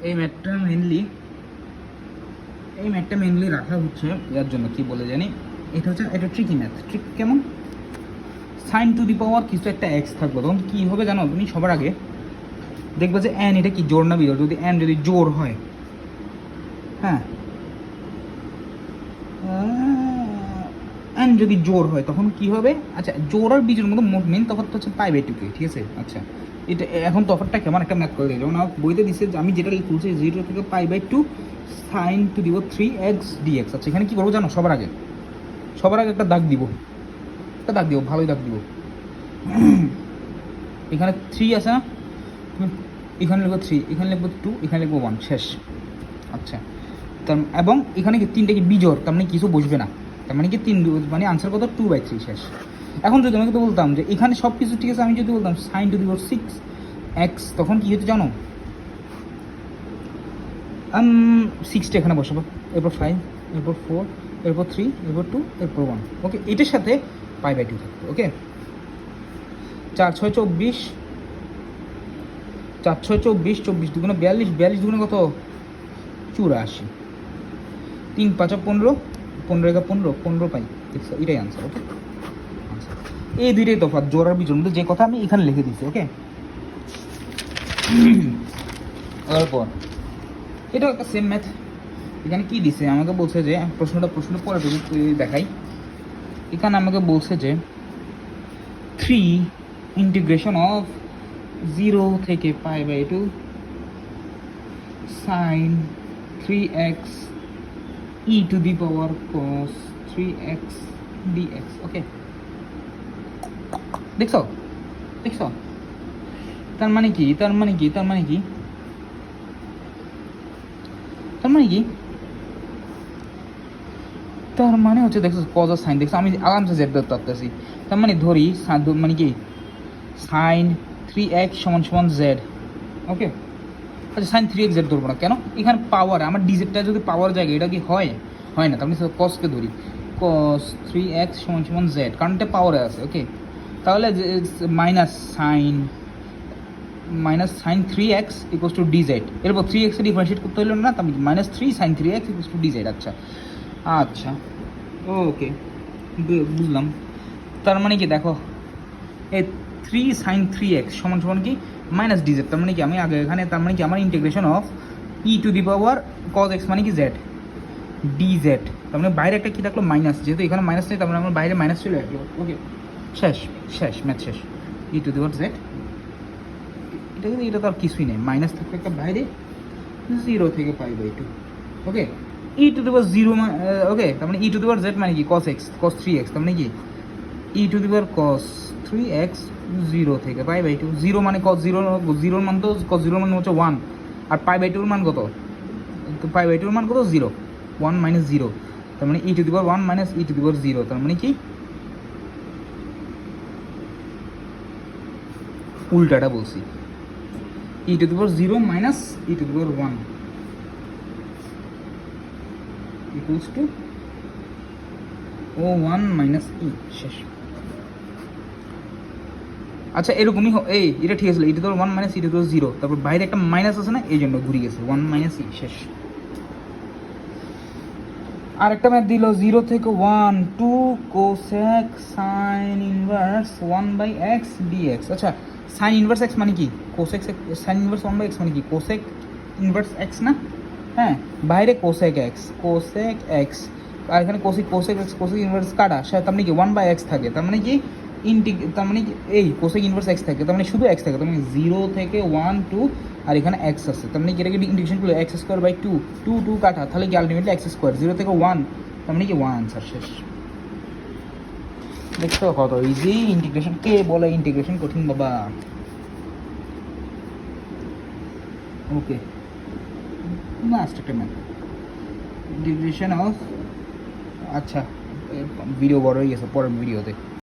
এই ম্যাথটা মেনলি রাখা হচ্ছে এর জন্য, কি বলে জানি, এটা ট্রিকি ম্যাথ। ট্রিক কেমন? সাইন টু দি পাওয়ার কিছু একটা এক্স থাকবে, তখন কী হবে জানো তুমি? সবার আগে দেখবে যে এন এটা কি জোর না বিজোড়। যদি এন যদি জোর হয়, হ্যাঁ, এন যদি জোর হয় তখন কি হবে? আচ্ছা, জোর আর বিজোর মধ্যে মেন তফাৎ হচ্ছে পাই বাই 2 ঠিক আছে? আচ্ছা, এটা এখন তফাৎটা কেমন একটা ম্যাথ করে দিই, যেমন আমার বইতে দিচ্ছে যে আমি যেটা লিখছি 0 থেকে পাই বাই 2 সাইন টু দিব 3x dx। আচ্ছা, এখানে কি করবো জানো? সবার আগে একটা দাগ দিব, ভালোই দাগ দিব। এখানে 3 আছে না, এখানে লিখবো 3, এখানে লিখবো 2, এখানে লিখবো 1, শেষ। আচ্ছা, এবং এখানে কি 3টা কি বিজোড়, তার মানে কিছু বসবে না, তার মানে কি 3 মানে আনসার কত? 2/3, শেষ। এখন যদি আমি তো বলতাম যে এখানে সব কিছু ঠিক আছে, আমি যদি বলতাম sign two the power 6x, তখন কি হতো জানো? 6টা এখানে বসাবো, এরপর 5, এরপর 4, এরপর 3, এরপর 2, এরপর 1। ওকে, এটার সাথে পাই বাই 2 থাকবে। ওকে, 4 6 24, 4 6 24, 24 দুগুণে 42, 42 দুগুণে কত? 84। 3 5 15, 15 1 15, 15 পাই। দেখছো, এটাই আনসার। ওকে, এই দুইটাই তফাৎ, জোর আর বিজোড় মধ্যে, যে কথা আমি এখানে লিখে দিচ্ছি। ওকে, তারপর এটাও একটা সেম ম্যাথ। এখানে কি দিছে আমাকে? বলছে যে প্রশ্নটা পরে দেখাই। এখানে আমাকে বলছে যে 3 ইন্টিগ্রেশন অফ 0 থেকে pi by 2 sine 3x e to the power cos 3x dx। Okay, দেখছো তার মানে কি হচ্ছে দেখছো কজ আর সাইন। দেখছো আমি আরামসে জেড ধরতে পারতেছি। তার মানে ধরি মানে কি সাইন 3x সমান সমান জেড। ওকে, আচ্ছা, সাইন 3x জেড ধরবো না কেন? এখানে পাওয়ার, আমার ডিজেটটা যদি পাওয়ার জায়গায়, এটা কি হয় না? তার মানে কসকে ধরি, cos 3x সমান সমান জেড, কারণ এটা পাওয়ারে আছে। ওকে, তাহলে minus sine 3x equals to DZ. এরপর 3x এ ডিফারেন্সিয়েট করতে হলো না, তার -3 sign 3x equals to DZ. আচ্ছা, ওকে, বুঝলাম। তার মানে কি দেখো, এই 3 সাইন 3x সমান সমান কি মাইনাস ডিজেড। তার মানে কি আমি আগে এখানে, তার মানে কি আমার integration of E to the power cos x মানে কি জেড ডিজেড। তার মানে বাইরে একটা কি থাকলো? মাইনাস। যেহেতু এখানে মাইনাস নেই, তার মানে আমার বাইরে মাইনাস চলে আসলো। ওকে, শেষ ম্যাথ শেষ। ই টু দি পাওয়ার জেড, এটা কিন্তু এটা তো আর কিছুই নেই, মাইনাস থাকবে একটা বাইরে, 0 থেকে pi by 2। Okay, E to the power 0, ওকে, তার মানে E to the power Z মানে কি cos 3x, তার মানে কি ই to the power cos 3x 0 থেকে পাই বাই 2। 0 মানে cos 0 মান তো cos 0 মান হচ্ছে 1, আর পাই বাই 2 মান কত? তো পাই বাই 2 মান কত? 0, 1 মাইনাস 0, তার মানে E to the power 1 minus E to the power 0, তার মানে কি উল্টাটা বলছি, E to the power 0 minus E to the power 1 equals to 1 minus E, শেষ। আচ্ছা, এরকমই এটা ঠিক আছে, E to the power 1 minus E to the power 0, তারপর বাইরে একটা মাইনাস আছে না, এই জন্য ঘুরে গেছে 1 মাইনাস ই, শেষ। আর একটা ম্যাথ দিল 0 থেকে 1 2 cosec sign inverse 1/x dx। আচ্ছা, সাইন ইনভার্স x মানে কি? কোসেক সাইন ইনভার্স 1/x মানে কি? কোসেক ইনভার্স x না? হ্যাঁ, বাইরে কোসেক x, আর এখানে কোসেক x, কোসেক ইনভার্স কাটা, তার মানে কি 1/x থাকে, তার মানে কি তার মানে কি এই কোসেক ইনভার্স x থাকে, তার মানে শুধু x থাকে, তার মানে 0 থেকে 1 2, আর এখানে x আছে, তার মানে কি এটাকে ইন্টিগ্রেশন করলে x² 2 2 কাটা, তাহলে কি আলটিমেটলি x²। 0 থেকে 1, তার মানে কি 1, আনসার, শেষ। দেখছো কত ইজি ইন্টিগ্রেশন। কে বলে ইন্টিগ্রেশন কঠিন বাবা? ওকে, লাস্ট একটা ম্যাথ, ইন্টিগ্রেশন অফ, আচ্ছা ভিডিও বড় হয়ে গেছে, পরের ভিডিওতে